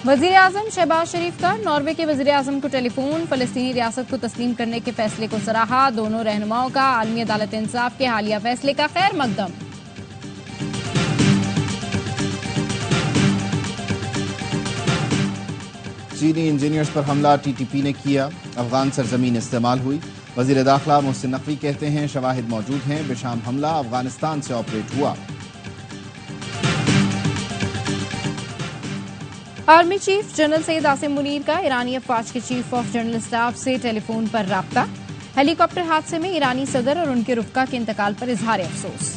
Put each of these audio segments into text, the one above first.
وزیر اعظم شہباز شریف کا ناروے کے وزیر اعظم کو ٹیلی فون، فلسطینی ریاست کو تسلیم کرنے کے فیصلے کو سراہا، دونوں رہنماؤں کا عالمی عدالت انصاف کے حالیہ فیصلے کا خیر مقدم۔ چینی انجینئرز پر حملہ ٹی ٹی پی نے کیا، افغان سرزمین استعمال ہوئی۔ وزیر داخلہ محسن نقوی کہتے ہیں شواہد موجود ہیں، بشام حملہ افغانستان سے آپریٹ ہوا۔ Army chief general Syed Asim Munir کا ایرانی افواج کے چیف آف جنرل اسٹاف سے ٹیلی فون پر رابطہ، ہیلی کاپٹر حادثے میں ایرانی صدر اور ان کے رفقا کے انتقال پر اظہار افسوس۔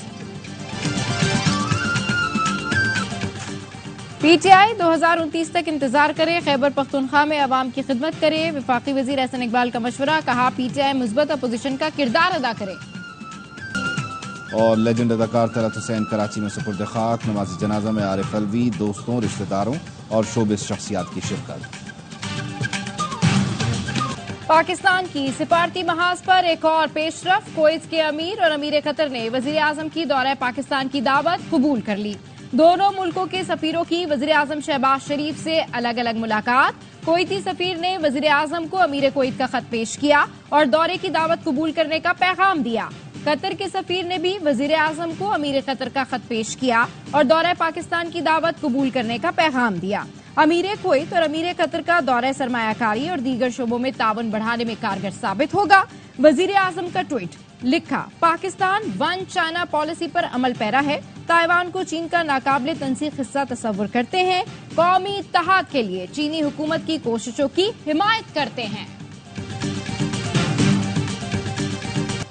پی ٹی آئی 2029 تک انتظار کرے، خیبر پختونخوا میں عوام کی خدمت کرے، وفاقی وزیر احسن اقبال کا مشورہ، کہا پی ٹی آئی مثبت اپوزیشن کا کردار ادا کرے۔ اور لیجنڈ اداکار طلعت حسین کراچی میں سپرد خاک، نماز جنازہ میں عارف الوی، دوستوں، رشتہ داروں اور شوبز شخصیات کی شرکت۔ پاکستان کی سفارتی محاذ پر ایک اور پیش رفت، کویت کے امیر اور امیر قطر نے وزیر اعظم کی دورہ پاکستان کی دعوت قبول کر لی۔ دونوں ملکوں کے سفیروں کی وزیر اعظم شہباز شریف سے الگ الگ ملاقات، کویتی سفیر نے وزیر اعظم کو امیر کویت کا خط پیش کیا اور دورے کی دعوت قبول کرنے کا پیغام دیا۔ قطر کے سفیر نے بھی وزیر اعظم کو امیر قطر کا خط پیش کیا اور دورہ پاکستان کی دعوت قبول کرنے کا پیغام دیا۔ امیر کویت اور امیر قطر کا دورہ سرمایہ کاری اور دیگر شعبوں میں تعاون بڑھانے میں کارگر ثابت ہوگا۔ وزیر اعظم کا ٹویٹ، لکھا پاکستان ون چائنا پالیسی پر عمل پیرا ہے، تائیوان کو چین کا ناقابل تنسیق حصہ تصور کرتے ہیں، قومی اتحاد کے لیے چینی حکومت کی کوششوں کی حمایت کرتے ہیں۔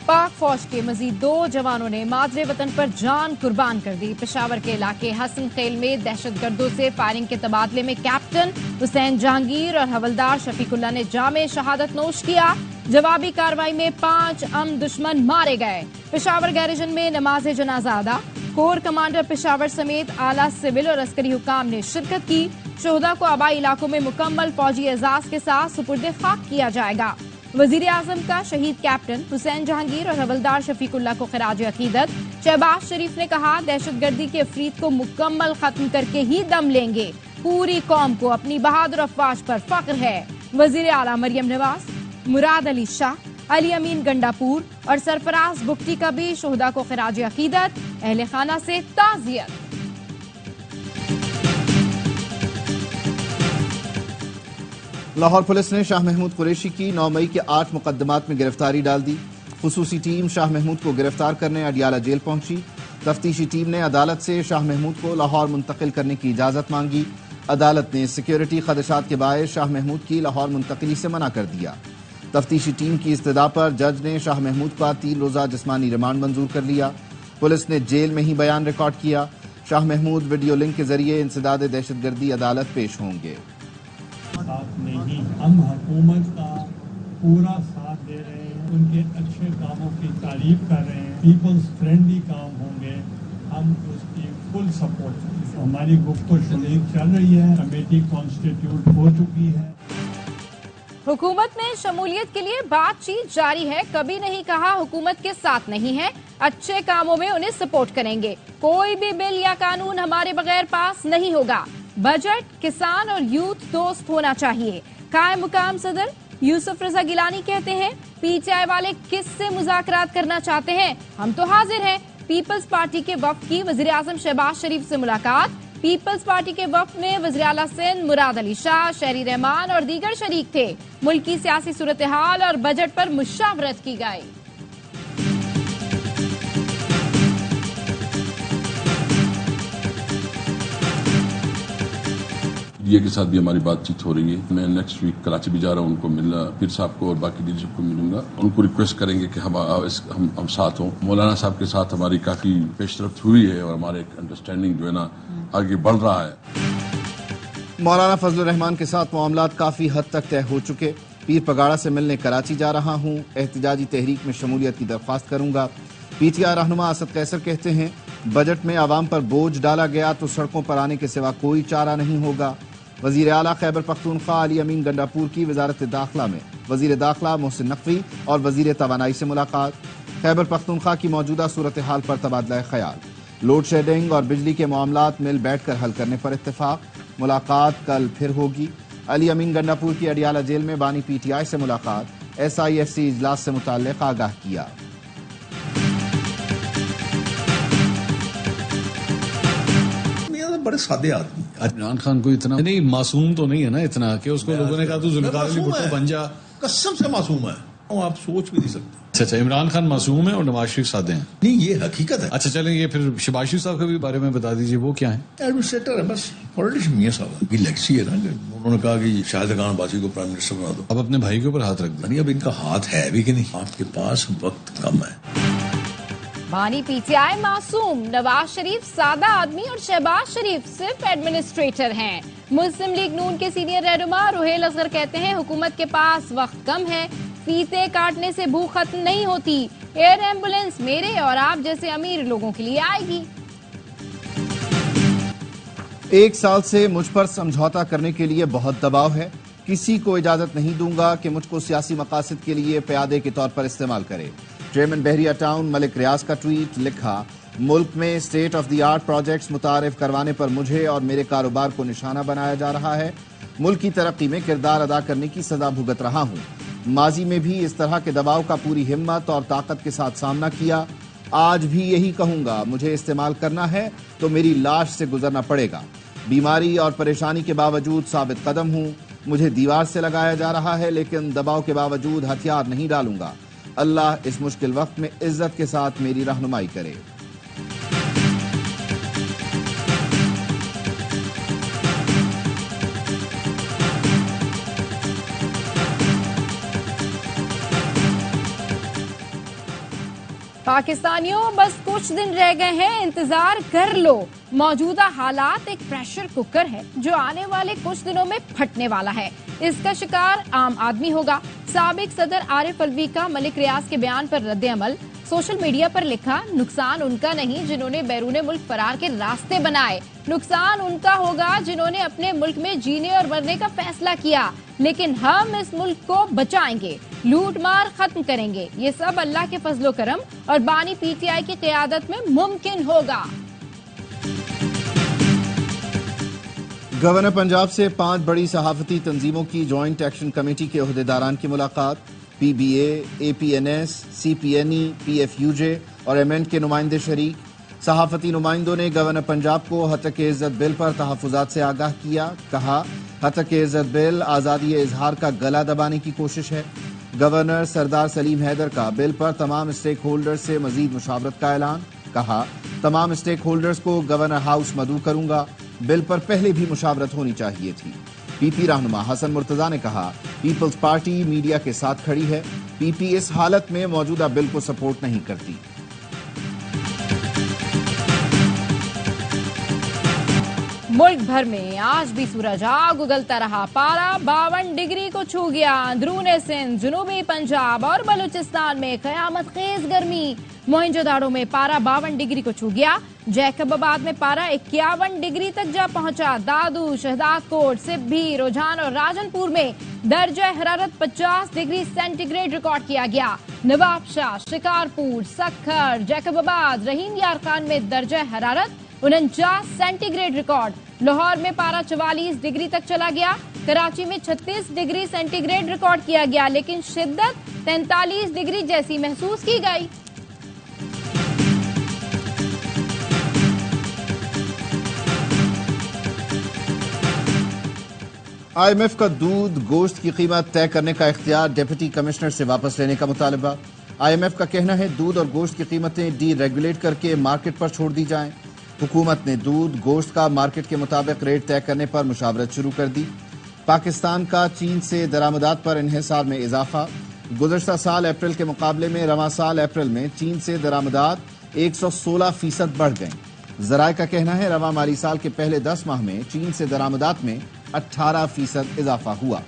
پاک فوج کے مزید 2 جوانوں نے مادر وطن پر جان قربان کر دی۔ پشاور کے علاقے حسن خیل میں دہشت گردوں سے فائرنگ کے تبادلے میں کیپٹن حسین جہانگیر اور حولدار شفیق اللہ نے جام شہادت نوش کیا۔ جوابی کارروائی میں 5 امن دشمن مارے گئے۔ پشاور گیریژن میں نماز جنازہ ادا، کور کمانڈر پشاور سمیت اعلیٰ سول اور عسکری حکام نے شرکت کی۔ شہداء کو آبائی علاقوں میں مکمل فوجی اعزاز کے ساتھ سپرد خاک کیا جائے گا۔ وزیر اعظم کا شہید کیپٹن حسین جہانگیر اور حولدار شفیق اللہ کو خراج عقیدت۔ شہباز شریف نے کہا دہشت گردی کے افریت کو مکمل ختم کر کے ہی دم لیں گے، پوری قوم کو اپنی بہادر افواج پر فخر ہے۔ وزیر اعلیٰ مریم نواز، مراد علی شاہ، علی امین گنڈاپور اور سرفراز بگٹی کا بھی شہداء کو خراج عقیدت، اہل خانہ سے تعزیت۔ لاہور پولیس نے شاہ محمود قریشی کی 9 مئی کے 8 مقدمات میں گرفتاری ڈال دی۔ خصوصی ٹیم شاہ محمود کو گرفتار کرنے اڈیالہ جیل پہنچی۔ تفتیشی ٹیم نے عدالت سے شاہ محمود کو لاہور منتقل کرنے کی اجازت مانگی۔ عدالت نے سیکیورٹی خدشات کے باعث شاہ محمود کی لاہور منتقلی سے منع کر دیا۔ تفتیشی ٹیم کی استدعا پر جج نے شاہ محمود کا 3 روزہ جسمانی ریمانڈ منظور کر لیا۔ پولیس نے جیل میں ہی بیان ریکارڈ کیا۔ شاہ محمود ویڈیو لنک کے ذریعے انسداد دہشت گردی عدالت پیش ہوں گے۔ ساتھ نہیں، ہم حکومت کا پورا ساتھ دے رہے ہیں، ان کے اچھے کاموں کی تعریف کر رہے ہیں، پیپلز فرینڈلی کام ہوں گے، ہم اس کی فل سپورٹ کریں گے۔ ہماری گفتگو و شنید چل رہی ہے، کمیٹی کانسٹیٹیوٹ ہو چکی ہے۔ حکومت میں شمولیت کے لیے بات چیت جاری ہے، کبھی نہیں کہا حکومت کے ساتھ نہیں ہے، اچھے کاموں میں انہیں سپورٹ کریں گے، کوئی بھی بل یا قانون ہمارے بغیر پاس نہیں ہوگا، بجٹ کسان اور یوتھ دوست ہونا چاہیے۔ قائم مقام صدر یوسف رضا گیلانی کہتے ہیں پی ٹی آئی والے کس سے مذاکرات کرنا چاہتے ہیں، ہم تو حاضر ہیں۔ پیپلز پارٹی کے وفد کی وزیر اعظم شہباز شریف سے ملاقات، پیپلز پارٹی کے وفد میں وزیر اعلیٰ سندھ مراد علی شاہ، شہری رحمان اور دیگر شریک تھے۔ ملکی سیاسی صورتحال اور بجٹ پر مشاورت کی گئی۔ یہ کے ساتھ بھی ہماری بات چیت ہو رہی ہے۔ میں نیکسٹ ویک کراچی بھی جا رہا ہوں، ان کو ملنا، پیر صاحب کو اور باقی لیڈرشپ کو ملوں گا، ان کو ریکویسٹ کریں گے کہ ہم ساتھ ہوں۔ مولانا صاحب کے ساتھ ہماری کافی پیش رفت ہوئی ہے اور ہمارے انڈرسٹینڈنگ جو ہے نا آگے بڑھ رہا ہے۔ مولانا فضل الرحمان کے ساتھ معاملات کافی حد تک طے ہو چکے۔ پیر پگاڑا سے ملنے کراچی جا رہا ہوں، احتجاجی تحریک میں شمولیت کی درخواست کروں گا۔ پی ٹی آئی رہنما اسد قیصر کہتے ہیں بجٹ میں عوام پر بوجھ ڈالا گیا تو سڑکوں پر آنے کے سوا کوئی چارہ نہیں ہوگا۔ وزیر اعلیٰ خیبر پختونخوا علی امین گنڈاپور کی وزارت داخلہ میں وزیر داخلہ محسن نقوی اور وزیر توانائی سے ملاقات، خیبر پختونخوا کی موجودہ صورتحال پر تبادلہ خیال۔ لوڈ شیڈنگ اور بجلی کے معاملات مل بیٹھ کر حل کرنے پر اتفاق، ملاقات کل پھر ہوگی۔ علی امین گنڈاپور کی اڈیالہ جیل میں بانی پی ٹی آئی سے ملاقات، ایس آئی ایف سی اجلاس سے متعلق آگاہ کیا۔ بڑے سادے آدمی۔ عمران خان کو اتنا نہیں، معصوم تو نہیں ہے نا اتنا کہ اس کو لوگوں نے کہا تو ذوالفقار علی بھٹو بن جا، قسم سے معصوم ہے، آپ سوچ بھی نہیں سکتے۔ اچھا عمران خان معصوم ہے اور نواز شریف سادے ہیں؟ نہیں، یہ حقیقت ہے۔ اچھا چلیں، یہ پھر شہباز شریف صاحب کے بھی بارے میں بتا دیجیے، وہ کیا ہیں؟ ایڈمنسٹریٹر ہے بس، پولیٹیشین نہیں ہے صاحب کی لیگسی ہے نا کہ انہوں نے کہا کہ شاہد خان عباسی کو پرائم منسٹر بنا دو۔ اب اپنے بھائی کے اوپر ہاتھ رکھ دیں۔ نہیں، اب ان کا ہاتھ ہے بھی کہ نہیں، آپ کے پاس وقت کم ہے۔ بانی پی ٹی آئی معصوم، نواز شریف سادہ آدمی اور شہباز شریف صرف ایڈمنسٹریٹر ہیں۔ مسلم لیگ نون کے سینئر رہنما روحیل اصغر کہتے ہیں حکومت کے پاس وقت کم ہے، فیتے کاٹنے سے بھوک ختم نہیں ہوتی، ایئر ایمبولینس میرے اور آپ جیسے امیر لوگوں کے لیے آئے گی۔ 1 سال سے مجھ پر سمجھوتا کرنے کے لیے بہت دباؤ ہے، کسی کو اجازت نہیں دوں گا کہ مجھ کو سیاسی مقاصد کے لیے پیادے کے طور پر استعمال کرے۔ چیئرمین بحریہ ٹاؤن ملک ریاض کا ٹویٹ، لکھا ملک میں state of the art projects متعارف کروانے پر مجھے اور میرے کاروبار کو نشانہ بنایا جا رہا ہے، ملک کی ترقی میں کردار ادا کرنے کی سزا بھگت رہا ہوں، ماضی میں بھی اس طرح کے دباؤ کا پوری ہمت اور طاقت کے ساتھ سامنا کیا، آج بھی یہی کہوں گا، مجھے استعمال کرنا ہے تو میری لاش سے گزرنا پڑے گا، بیماری اور پریشانی کے باوجود ثابت قدم ہوں، مجھے دیوار سے لگایا جا رہا ہے لیکن دباؤ کے باوجود ہتھیار نہیں ڈالوں گا، اللہ اس مشکل وقت میں عزت کے ساتھ میری رہنمائی کرے۔ پاکستانیوں بس کچھ دن رہ گئے ہیں، انتظار کر لو۔ موجودہ حالات ایک پریشر کوکر ہے جو آنے والے کچھ دنوں میں پھٹنے والا ہے، اس کا شکار عام آدمی ہوگا۔ سابق صدر عارف الوی کا ملک ریاض کے بیان پر رد عمل، سوشل میڈیا پر لکھا نقصان ان کا نہیں جنہوں نے بیرون ملک فرار کے راستے بنائے، نقصان ان کا ہوگا جنہوں نے اپنے ملک میں جینے اور مرنے کا فیصلہ کیا، لیکن ہم اس ملک کو بچائیں گے، لوٹ مار ختم کریں گے، یہ سب اللہ کے فضل و کرم اور بانی پی ٹی آئی کی قیادت میں ممکن ہوگا۔ گورنر پنجاب سے 5 بڑی صحافتی تنظیموں کی جوائنٹ ایکشن کمیٹی کے عہدیداران کی ملاقات، P B A P N S, C P N E, P F U J اور ایم این کے نمائندے شریک۔ صحافتی نمائندوں نے گورنر پنجاب کو حتک عزت بل پر تحفظات سے آگاہ کیا، کہا حتک عزت بل آزادی اظہار کا گلا دبانے کی کوشش ہے۔ گورنر سردار سلیم حیدر کا بل پر تمام اسٹیک ہولڈر سے مزید مشاورت کا اعلان، کہا تمام اسٹیک ہولڈرز کو گورنر ہاؤس مدعو کروں گا، بل پر پہلے بھی مشاورت ہونی چاہیے تھی۔ پی پی رہنما حسن مرتضیٰ نے کہا پیپلز پارٹی میڈیا کے ساتھ کھڑی ہے، پی پی اس حالت میں موجودہ بل کو سپورٹ نہیں کرتی۔ ملک بھر میں آج بھی سورج آگ اگلتا رہا، پارا 52 ڈگری کو چھو گیا، اندرون سندھ، جنوبی پنجاب اور بلوچستان میں قیامت خیز گرمی، موہنجو داڑو میں پارا 52 ڈگری کو چھو گیا، جیکب آباد میں پارا 51 ڈگری تک جا پہنچا، دادو، شہداد کوٹ، سبھی، روجان اور راجن پور میں درجہ حرارت 50 ڈگری سینٹی گریڈ ریکارڈ کیا گیا، نواب شاہ، شکارپور، سکھر، جیکب آباد، رحیم یار خان میں درجہ حرارت 49 سینٹی گریڈ ریکارڈ، لاہور میں پارا 44 ڈگری تک چلا گیا، کراچی میں 36 ڈگری سینٹی گریڈ ریکارڈ کیا گیا، لیکن شدت 43 ڈگری جیسی محسوس کی گئی۔ آئی ایم ایف کا دودھ گوشت کی قیمت طے کرنے کا اختیار ڈپٹی کمشنر سے واپس لینے کا مطالبہ، آئی ایم ایف کا کہنا ہے دودھ اور گوشت کی قیمتیں ڈی ریگولیٹ کر کے مارکیٹ پر چھوڑ دی جائیں۔ حکومت نے دودھ گوشت کا مارکیٹ کے مطابق ریٹ طے کرنے پر مشاورت شروع کر دی۔ پاکستان کا چین سے درآمدات پر انحصار میں اضافہ، گزشتہ سال اپریل کے مقابلے میں رواں سال اپریل میں چین سے درآمدات 116% بڑھ گئیں۔ ذرائع کا کہنا ہے رواں مالی سال کے پہلے 10 ماہ میں چین سے درآمدات میں 18% اضافہ ہوا۔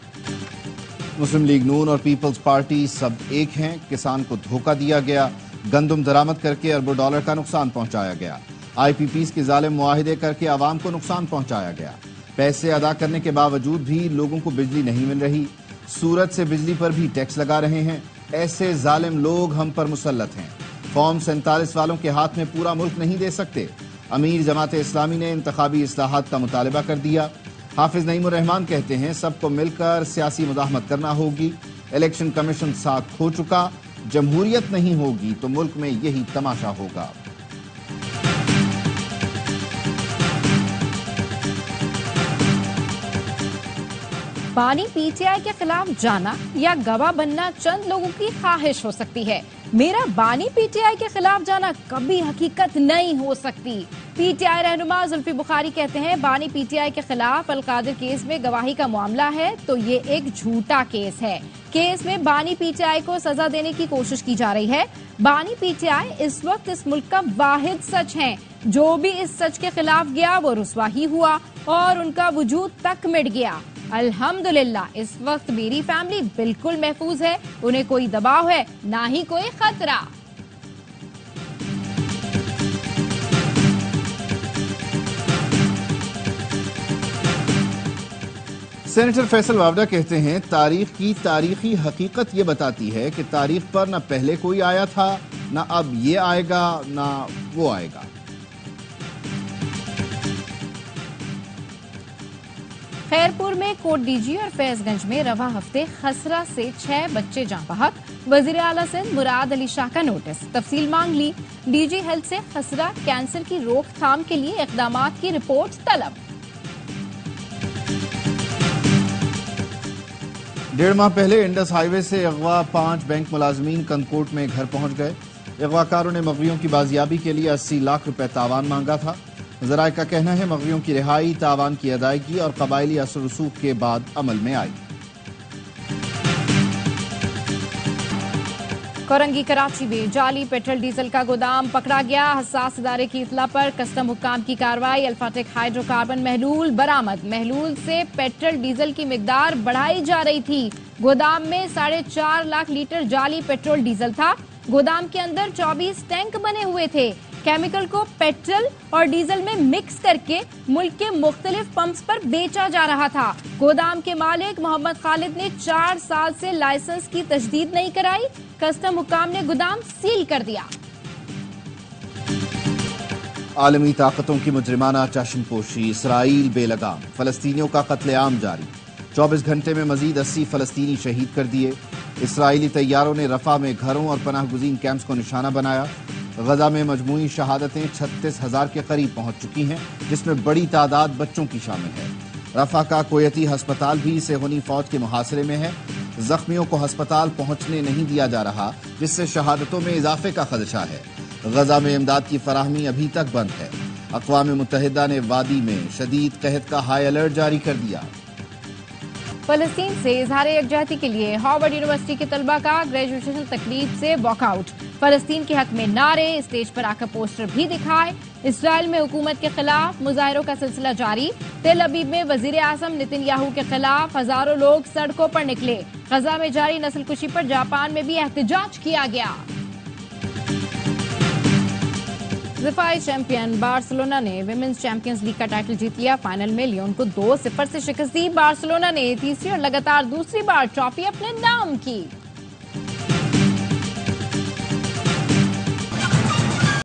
مسلم لیگ نون اور پیپلز پارٹی سب ایک ہیں، کسان کو دھوکہ دیا گیا، گندم درآمد کر کے اربوں ڈالر کا نقصان پہنچایا گیا، آئی پی پیز کے ظالم معاہدے کر کے عوام کو نقصان پہنچایا گیا، پیسے ادا کرنے کے باوجود بھی لوگوں کو بجلی نہیں مل رہی، سورج سے بجلی پر بھی ٹیکس لگا رہے ہیں، ایسے ظالم لوگ ہم پر مسلط ہیں، قوم 47 والوں کے ہاتھ میں پورا ملک نہیں دے سکتے، امیر جماعت اسلامی نے انتخابی اصلاحات کا مطالبہ کر دیا۔ حافظ نعیم الرحمان کہتے ہیں سب کو مل کر سیاسی مزاحمت کرنا ہوگی، الیکشن کمیشن ساتھ کھو چکا، جمہوریت نہیں ہوگی تو ملک میں یہی تماشا ہوگا۔ بانی پی ٹی آئی کے خلاف جانا یا گواہ بننا چند لوگوں کی خواہش ہو سکتی ہے، میرا بانی پی ٹی آئی کے خلاف جانا کبھی حقیقت نہیں ہو سکتی۔ پی ٹی آئی رہنما زلفی بخاری کہتے ہیں بانی پی ٹی آئی کے خلاف القادر کیس میں گواہی کا معاملہ ہے تو یہ ایک جھوٹا کیس ہے۔ کیس میں بانی پی ٹی آئی کو سزا دینے کی کوشش کی جا رہی ہے۔ بانی پی ٹی آئی اس وقت اس ملک کا واحد سچ ہے، جو بھی اس سچ کے خلاف گیا وہ رسوا ہی ہوا اور ان کا وجود تک مٹ گیا۔ الحمدللہ اس وقت میری فیملی بالکل محفوظ ہے، انہیں کوئی دباؤ ہے نہ ہی کوئی خطرہ۔ سینیٹر فیصل واوڈہ کہتے ہیں تاریخ کی تاریخی حقیقت یہ بتاتی ہے کہ تاریخ پر نہ پہلے کوئی آیا تھا، نہ اب یہ آئے گا، نہ وہ آئے گا۔ خیرپور میں کوٹ ڈی جی اور فیض گنج میں رواں ہفتے خسرہ سے 6 بچے جاں بحق، وزیر اعلیٰ سندھ مراد علی شاہ کا نوٹس، تفصیل مانگ لی، ڈی جی ہیلتھ سے خسرہ کینسر کی روک تھام کے لیے اقدامات کی رپورٹ طلب۔ 1.5 ماہ پہلے انڈس ہائی وے سے اغوا 5 بینک ملازمین کنکوٹ میں گھر پہنچ گئے، اغواکاروں نے مغویوں کی بازیابی کے لیے 80 لاکھ روپے تاوان مانگا تھا۔ ذرائع کا کہنا ہے مغویوں کی رہائی، تاوان کی ادائیگی اور قبائلی اثر رسوخ کے بعد عمل میں آئی۔ کورنگی کراچی میں جعلی پیٹرول ڈیزل کا گودام پکڑا گیا، حساس ادارے کی اطلاع پر کسٹم حکام کی کارروائی، الفاٹیک ہائیڈرو کاربن محلول برآمد، محلول سے پیٹرول ڈیزل کی مقدار بڑھائی جا رہی تھی۔ گودام میں 4.5 لاکھ لیٹر جعلی پیٹرول ڈیزل تھا، گودام کے اندر 24 ٹینک بنے ہوئے تھے، کیمیکل کو پیٹرول اور ڈیزل میں مکس کر کے ملک کے مختلف پمپس پر بیچا جا رہا تھا۔ گودام کے مالک محمد خالد نے 4 سال سے لائسنس کی تجدید نہیں کرائی، کسٹم حکام نے گودام سیل کر دیا۔ عالمی طاقتوں کی مجرمانہ چشم پوشی، اسرائیل بے لگام، فلسطینیوں کا قتل عام جاری، 24 گھنٹے میں مزید 80 فلسطینی شہید کر دیے۔ اسرائیلی طیاروں نے رفح میں گھروں اور پناہ گزین کیمپس کو نشانہ بنایا۔ غزہ میں مجموعی شہادتیں 36,000 کے قریب پہنچ چکی ہیں، جس میں بڑی تعداد بچوں کی شامل ہے۔ رفح کا کویتی ہسپتال بھی صہیونی فوج کے محاصرے میں ہے، زخمیوں کو ہسپتال پہنچنے نہیں دیا جا رہا، جس سے شہادتوں میں اضافے کا خدشہ ہے۔ غزہ میں امداد کی فراہمی ابھی تک بند ہے۔ اقوام متحدہ نے وادی میں شدید قحط کا ہائی الرٹ جاری کر دیا۔ فلسطین سے اظہار یکجہتی کے لیے ہارورڈ یونیورسٹی کے طلبہ کا گریجویشن تقریب سے واک آؤٹ، فلسطین کے حق میں نعرے، اسٹیج پر آ کر پوسٹر بھی دکھائے۔ اسرائیل میں حکومت کے خلاف مظاہروں کا سلسلہ جاری، تل ابیب میں وزیر اعظم نتن یاہو کے خلاف ہزاروں لوگ سڑکوں پر نکلے۔ غزہ میں جاری نسل کشی پر جاپان میں بھی احتجاج کیا گیا۔ دفاعی چیمپئن بارسلونا نے ویمنز چیمپئنز لیگ کا ٹائٹل جیت لیا، فائنل میں لیون کو 2-0 سے شکست دی۔ بارسلونا نے تیسری اور لگاتار دوسری بار ٹرافی اپنے نام کی۔